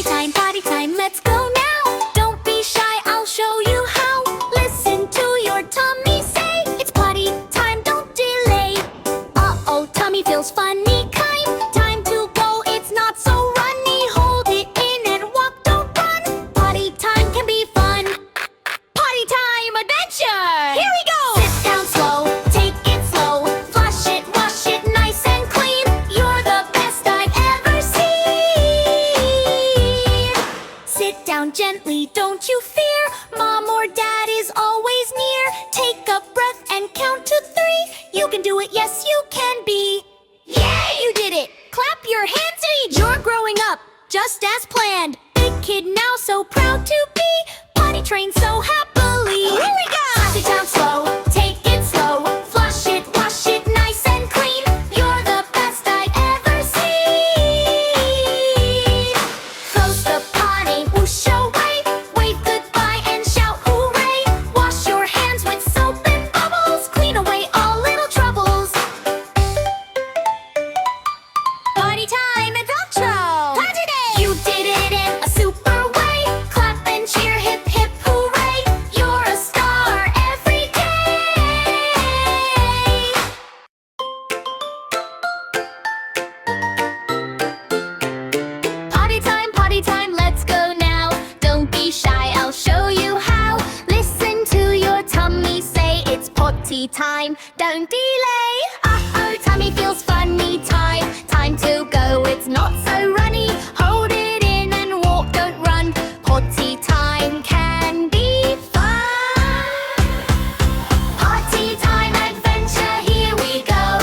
potty time, let's go now. Don't be shy, I'll show you how. Listen to your tummy say, it's potty time, don't delay. Uh-oh, tummy feels funny, time to go, it's not so runny. Hold it in and walk, don't run. Potty time can be fun. Potty time adventure! Here we go! Sit down slow, take it slow. Flush it, wash it nice and clean. You're the best I've ever seen. Sit down gently, don't you fear. Mom or dad is always near. Take a breath and count to 3. You can do it, yes you can be. Yeah, you did it! Clap your hands, you're growing up, just as planned. Big kid now, so proud to be potty trained so happily. Here we go! Sit down slow, take it slow. Flush it, wash it nice and clean. You're the best I've ever seen. Close the potty, whoosh away. Wave goodbye and shout hooray. Wash your hands with soap and bubbles. Clean away all little troubles. Potty time adventure! Time today! You did it in a super way. Clap and cheer, hip hip hooray. You're a star every day. Potty time, let's go now. Don't be shy, I'll show you how. Listen to your tummy say, it's potty time, don't delay. Uh-oh, tummy feels funny, time to go, it's not so runny. Hold it in and walk, don't run. Potty time can be fun. Potty time adventure, here we go.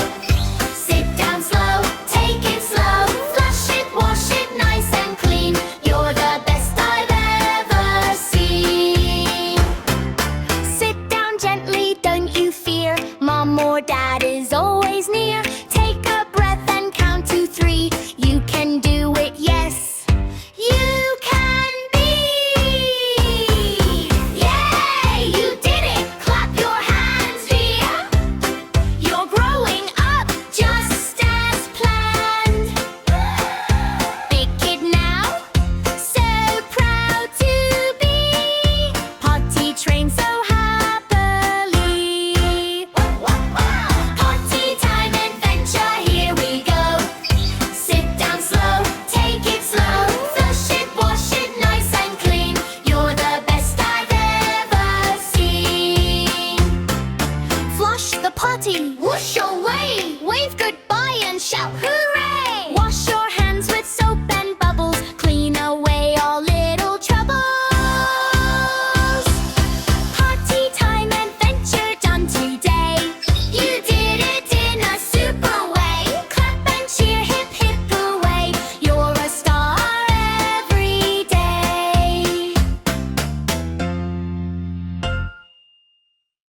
Sit down slow, take it slow. Flush it, wash it nice and clean. You're the best I've ever seen. Sit down gently, don't you fear. Mom or dad is always near.